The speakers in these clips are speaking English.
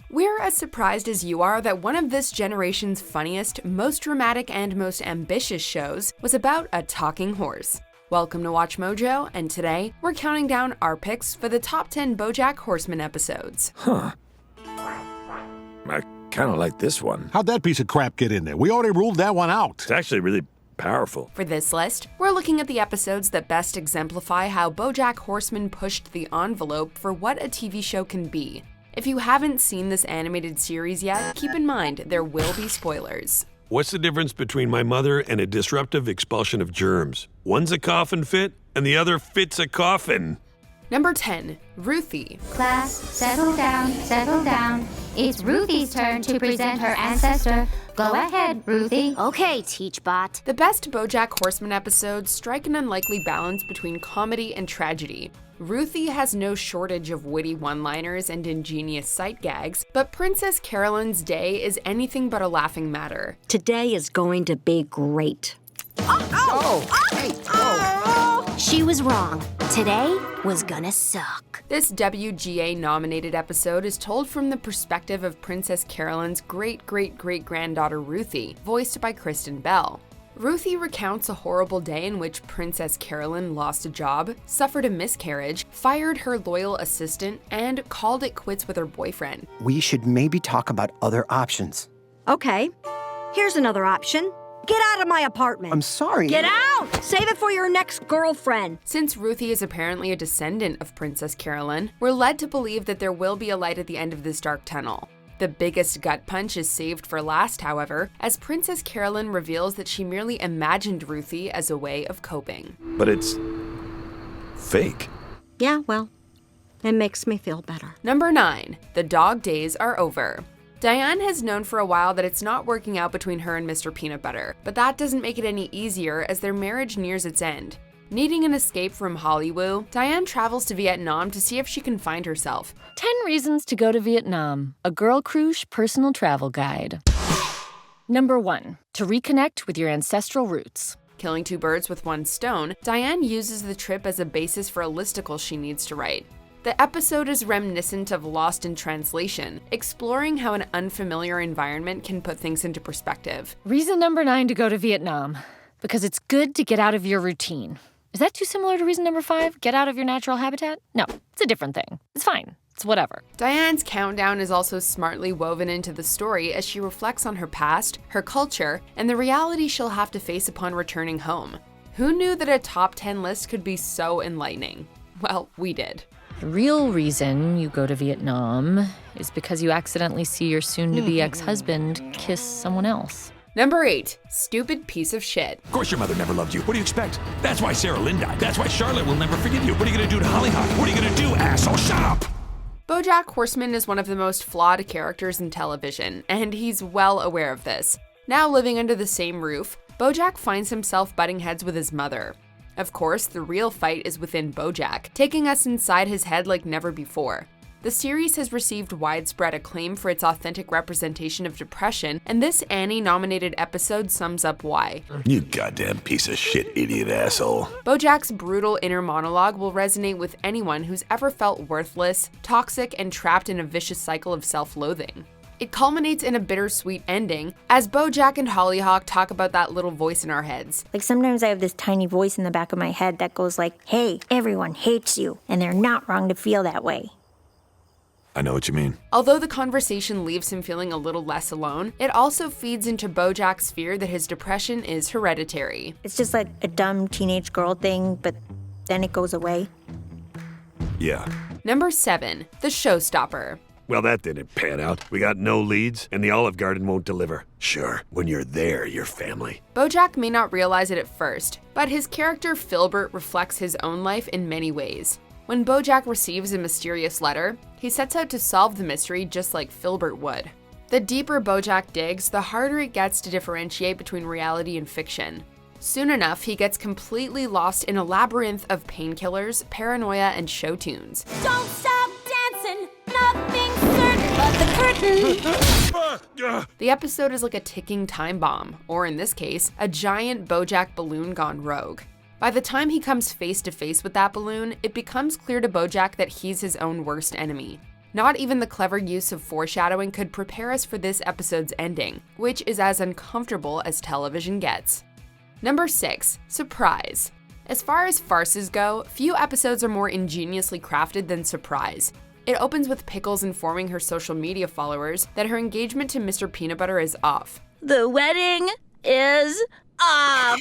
We're as surprised as you are that one of this generation's funniest, most dramatic, and most ambitious shows was about a talking horse. Welcome to Watch Mojo, and today we're counting down our picks for the top 10 BoJack Horseman episodes. Huh. I kind of like this one. How'd that piece of crap get in there? We already ruled that one out. It's actually really powerful. For this list, we're looking at the episodes that best exemplify how BoJack Horseman pushed the envelope for what a TV show can be. If you haven't seen this animated series yet, keep in mind there will be spoilers. What's the difference between my mother and a disruptive expulsion of germs? One's a coffin fit, and the other fits a coffin. Number 10, Ruthie. Class, settle down, settle down. It's Ruthie's turn to present her ancestor. Go ahead, Ruthie. Okay, Teachbot. The best BoJack Horseman episodes strike an unlikely balance between comedy and tragedy. Ruthie has no shortage of witty one-liners and ingenious sight gags, but Princess Carolyn's day is anything but a laughing matter. Today is going to be great. She was wrong. Today was gonna suck. This WGA-nominated episode is told from the perspective of Princess Carolyn's great-great-great-granddaughter Ruthie, voiced by Kristen Bell. Ruthie recounts a horrible day in which Princess Carolyn lost a job, suffered a miscarriage, fired her loyal assistant, and called it quits with her boyfriend. We should maybe talk about other options. Okay, here's another option. Get out of my apartment. I'm sorry. Get out! Save it for your next girlfriend. Since Ruthie is apparently a descendant of Princess Carolyn, we're led to believe that there will be a light at the end of this dark tunnel. The biggest gut punch is saved for last, however, as Princess Carolyn reveals that she merely imagined Ruthie as a way of coping. But it's fake. Yeah, well, it makes me feel better. Number 9, the dog days are over. Diane has known for a while that it's not working out between her and Mr. Peanut Butter, but that doesn't make it any easier as their marriage nears its end. Needing an escape from Hollywood, Diane travels to Vietnam to see if she can find herself. 10 Reasons to Go to Vietnam, a Girl Cruise personal travel guide. Number 1, to reconnect with your ancestral roots. Killing two birds with one stone, Diane uses the trip as a basis for a listicle she needs to write. The episode is reminiscent of Lost in Translation, exploring how an unfamiliar environment can put things into perspective. Reason number 9 to go to Vietnam, because it's good to get out of your routine. Is that too similar to reason number 5? Get out of your natural habitat? No, it's a different thing. It's fine. It's whatever. Diane's countdown is also smartly woven into the story as she reflects on her past, her culture, and the reality she'll have to face upon returning home. Who knew that a top 10 list could be so enlightening? Well, we did. The real reason you go to Vietnam is because you accidentally see your soon-to-be ex-husband kiss someone else. Number 8, stupid piece of shit. Of course your mother never loved you. What do you expect? That's why Sarah Lynn died. That's why Charlotte will never forgive you. What are you gonna do to Hollyhock? What are you gonna do, asshole? Shut up! BoJack Horseman is one of the most flawed characters in television, and he's well aware of this. Now living under the same roof, BoJack finds himself butting heads with his mother. Of course, the real fight is within BoJack, taking us inside his head like never before. The series has received widespread acclaim for its authentic representation of depression, and this Annie-nominated episode sums up why. You goddamn piece of shit, idiot asshole. BoJack's brutal inner monologue will resonate with anyone who's ever felt worthless, toxic, and trapped in a vicious cycle of self-loathing. It culminates in a bittersweet ending, as BoJack and Hollyhock talk about that little voice in our heads. Like sometimes I have this tiny voice in the back of my head that goes like, hey, everyone hates you, and they're not wrong to feel that way. I know what you mean. Although the conversation leaves him feeling a little less alone, it also feeds into BoJack's fear that his depression is hereditary. It's just like a dumb teenage girl thing, but then it goes away. Yeah. Number 7, the showstopper. Well, that didn't pan out. We got no leads, and the Olive Garden won't deliver. Sure, when you're there, you're family. BoJack may not realize it at first, but his character Filbert reflects his own life in many ways. When BoJack receives a mysterious letter, he sets out to solve the mystery just like Filbert would. The deeper BoJack digs, the harder it gets to differentiate between reality and fiction. Soon enough, he gets completely lost in a labyrinth of painkillers, paranoia, and show tunes. Don't stop dancing, nothing's certain but the curtain. The episode is like a ticking time bomb, or in this case, a giant BoJack balloon gone rogue. By the time he comes face to face with that balloon, it becomes clear to BoJack that he's his own worst enemy. Not even the clever use of foreshadowing could prepare us for this episode's ending, which is as uncomfortable as television gets. Number 6, surprise. As far as farces go, few episodes are more ingeniously crafted than Surprise. It opens with Pickles informing her social media followers that her engagement to Mr. Peanut Butter is off. The wedding is off.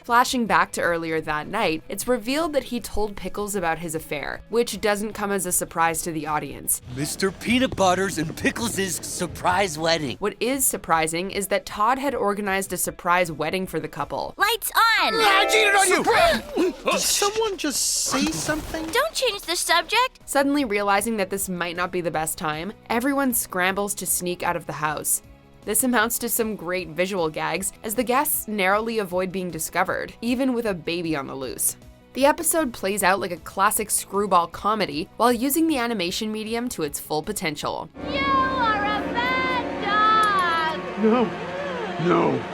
Flashing back to earlier that night, it's revealed that he told Pickles about his affair, which doesn't come as a surprise to the audience. Mr. Peanut Butter's and Pickles' surprise wedding. What is surprising is that Todd had organized a surprise wedding for the couple. Lights on. I cheated on you! Did someone just say something? Don't change the subject. Suddenly realizing that this might not be the best time, everyone scrambles to sneak out of the house. This amounts to some great visual gags, as the guests narrowly avoid being discovered, even with a baby on the loose. The episode plays out like a classic screwball comedy while using the animation medium to its full potential. You are a bad dog! No.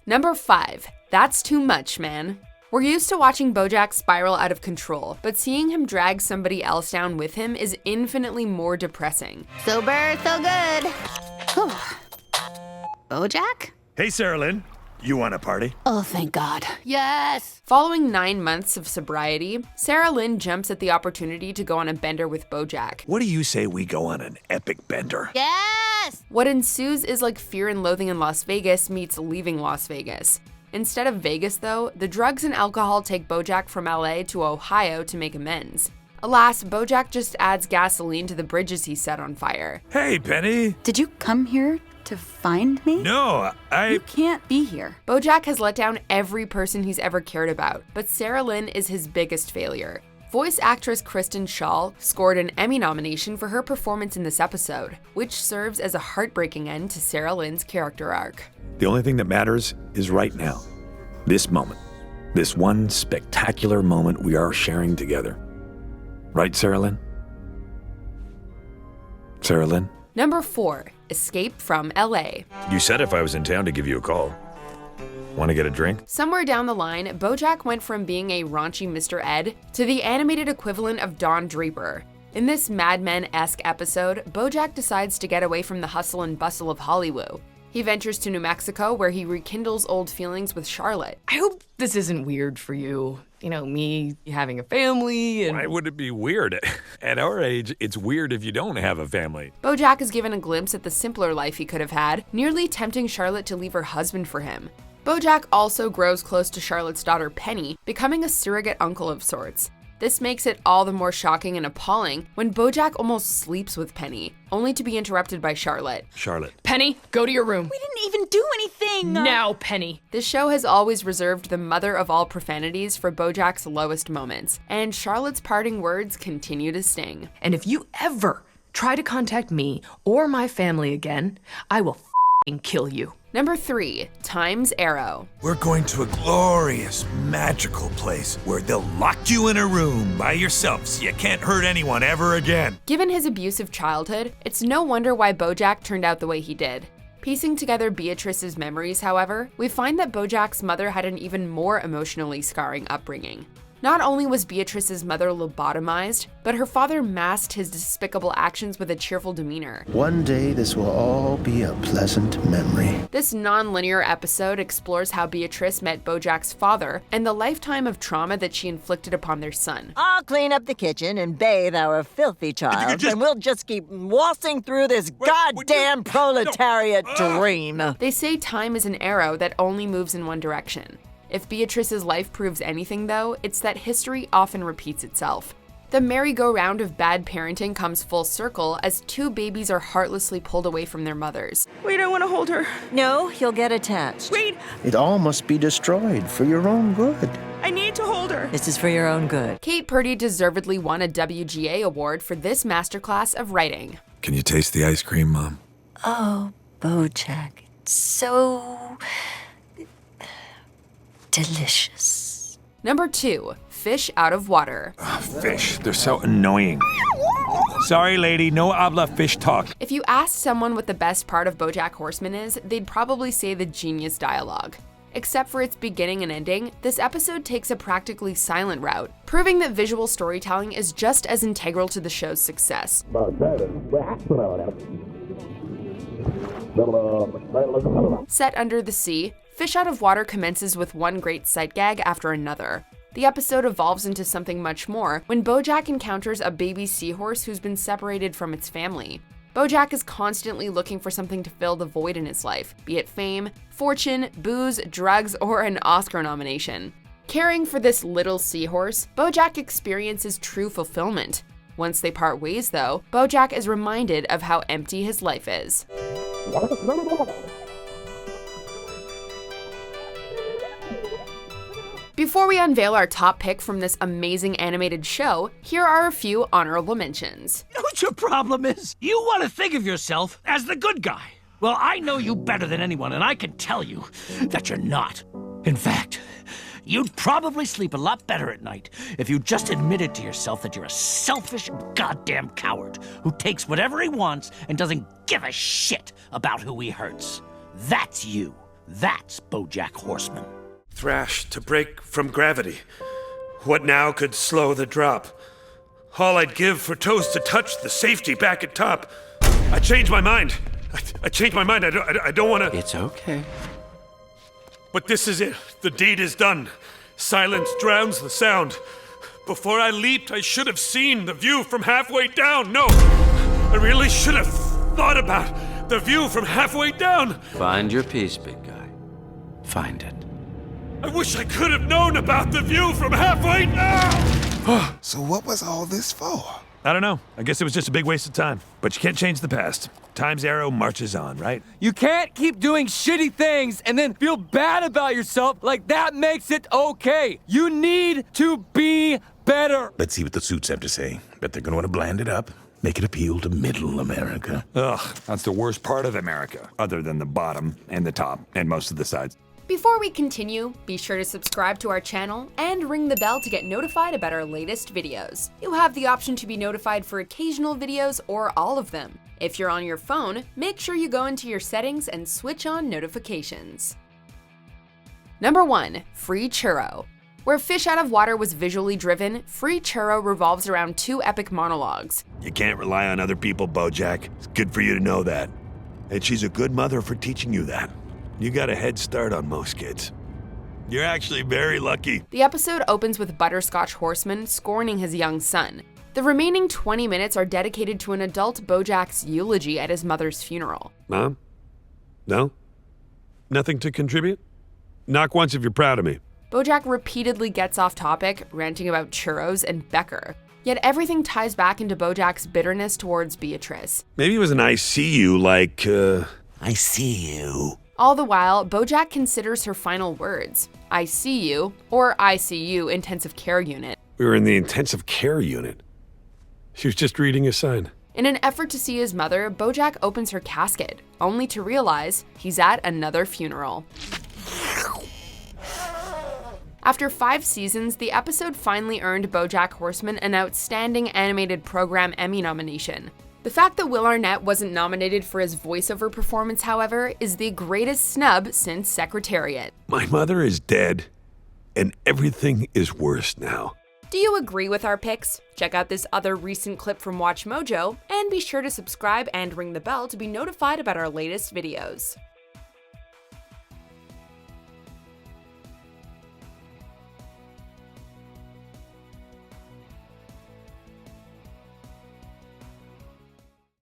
Number 5, that's too much, man. We're used to watching BoJack spiral out of control, but seeing him drag somebody else down with him is infinitely more depressing. Sober, so good. Whew. BoJack? Hey, Sarah Lynn. You want a party? Oh, thank God. Yes! Following 9 months of sobriety, Sarah Lynn jumps at the opportunity to go on a bender with BoJack. What do you say we go on an epic bender? Yes! What ensues is like Fear and Loathing in Las Vegas meets Leaving Las Vegas. Instead of Vegas, though, the drugs and alcohol take BoJack from LA to Ohio to make amends. Alas, BoJack just adds gasoline to the bridges he set on fire. Hey, Penny. Did you come here to find me? No, You can't be here. BoJack has let down every person he's ever cared about, but Sarah Lynn is his biggest failure. Voice actress Kristen Schaal scored an Emmy nomination for her performance in this episode, which serves as a heartbreaking end to Sarah Lynn's character arc. The only thing that matters is right now. This moment. This one spectacular moment we are sharing together. Right, Sarah Lynn? Sarah Lynn? Number 4, Escape from LA. You said if I was in town to give you a call. Want to get a drink? Somewhere down the line, BoJack went from being a raunchy Mr. Ed to the animated equivalent of Don Draper. In this Mad Men-esque episode, BoJack decides to get away from the hustle and bustle of Hollywood. He ventures to New Mexico, where he rekindles old feelings with Charlotte. I hope this isn't weird for you. You know, me having a family and... Why would it be weird? At our age, it's weird if you don't have a family. BoJack is given a glimpse at the simpler life he could have had, nearly tempting Charlotte to leave her husband for him. BoJack also grows close to Charlotte's daughter Penny, becoming a surrogate uncle of sorts. This makes it all the more shocking and appalling when BoJack almost sleeps with Penny, only to be interrupted by Charlotte. Charlotte. Penny, go to your room. We didn't even do anything. Now, Penny. This show has always reserved the mother of all profanities for BoJack's lowest moments, and Charlotte's parting words continue to sting. And if you ever try to contact me or my family again, I will f***ing kill you. Number 3, Time's Arrow. We're going to a glorious, magical place where they'll lock you in a room by yourself so you can't hurt anyone ever again. Given his abusive childhood, it's no wonder why BoJack turned out the way he did. Piecing together Beatrice's memories, however, we find that BoJack's mother had an even more emotionally scarring upbringing. Not only was Beatrice's mother lobotomized, but her father masked his despicable actions with a cheerful demeanor. One day this will all be a pleasant memory. This non-linear episode explores how Beatrice met BoJack's father and the lifetime of trauma that she inflicted upon their son. I'll clean up the kitchen and bathe our filthy child, and we'll just keep waltzing through this goddamn proletariat dream. They say time is an arrow that only moves in one direction. If Beatrice's life proves anything, though, it's that history often repeats itself. The merry-go-round of bad parenting comes full circle as 2 babies are heartlessly pulled away from their mothers. Wait, I want to hold her. No, you'll get attached. Wait, It all must be destroyed for your own good. I need to hold her. This is for your own good. Kate Purdy deservedly won a WGA award for this masterclass of writing. Can you taste the ice cream, Mom? Oh, BoJack, it's so delicious. Number 2, Fish Out of Water. Fish, they're so annoying. Sorry, lady, no habla fish talk. If you asked someone what the best part of BoJack Horseman is, they'd probably say the genius dialogue. Except for its beginning and ending, this episode takes a practically silent route, proving that visual storytelling is just as integral to the show's success. Set under the sea, Fish Out of Water commences with one great sight gag after another. The episode evolves into something much more when BoJack encounters a baby seahorse who's been separated from its family. BoJack is constantly looking for something to fill the void in his life, be it fame, fortune, booze, drugs, or an Oscar nomination. Caring for this little seahorse, BoJack experiences true fulfillment. Once they part ways, though, BoJack is reminded of how empty his life is. Before we unveil our top pick from this amazing animated show, here are a few honorable mentions. Know what your problem is? You want to think of yourself as the good guy. Well, I know you better than anyone, and I can tell you that you're not. In fact, you'd probably sleep a lot better at night if you just admitted to yourself that you're a selfish goddamn coward who takes whatever he wants and doesn't give a shit about who he hurts. That's you. That's BoJack Horseman. Thrash to break from gravity. What now could slow the drop? All I'd give for toes to touch the safety back at top. I changed my mind. I changed my mind. I don't want to. It's okay. But this is it. The deed is done. Silence drowns the sound. Before I leaped, I should have seen the view from halfway down. No, I really should have thought about the view from halfway down. Find your peace, big guy. Find it. I wish I could have known about the view from halfway down! So what was all this for? I don't know. I guess it was just a big waste of time. But you can't change the past. Time's arrow marches on, right? You can't keep doing shitty things and then feel bad about yourself like that makes it okay. You need to be better. Let's see what the suits have to say. Bet they're gonna want to bland it up. Make it appeal to middle America. Ugh, that's the worst part of America, other than the bottom and the top and most of the sides. Before we continue, be sure to subscribe to our channel and ring the bell to get notified about our latest videos. You have the option to be notified for occasional videos or all of them. If you're on your phone, make sure you go into your settings and switch on notifications. Number 1. Free Churro. Where Fish Out of Water was visually driven, Free Churro revolves around 2 epic monologues. You can't rely on other people, BoJack. It's good for you to know that. And she's a good mother for teaching you that. You got a head start on most kids. You're actually very lucky. The episode opens with Butterscotch Horseman scorning his young son. The remaining 20 minutes are dedicated to an adult BoJack's eulogy at his mother's funeral. Mom? No? Nothing to contribute? Knock once if you're proud of me. BoJack repeatedly gets off topic, ranting about churros and Becker. Yet everything ties back into BoJack's bitterness towards Beatrice. Maybe it was an I see you like, I see you. All the while, BoJack considers her final words, I see you, or ICU, intensive care unit. We were in the intensive care unit. She was just reading a sign. In an effort to see his mother, BoJack opens her casket, only to realize he's at another funeral. After 5 seasons, the episode finally earned BoJack Horseman an Outstanding Animated Program Emmy nomination. The fact that Will Arnett wasn't nominated for his voiceover performance, however, is the greatest snub since Secretariat. My mother is dead, and everything is worse now. Do you agree with our picks? Check out this other recent clip from WatchMojo, and be sure to subscribe and ring the bell to be notified about our latest videos.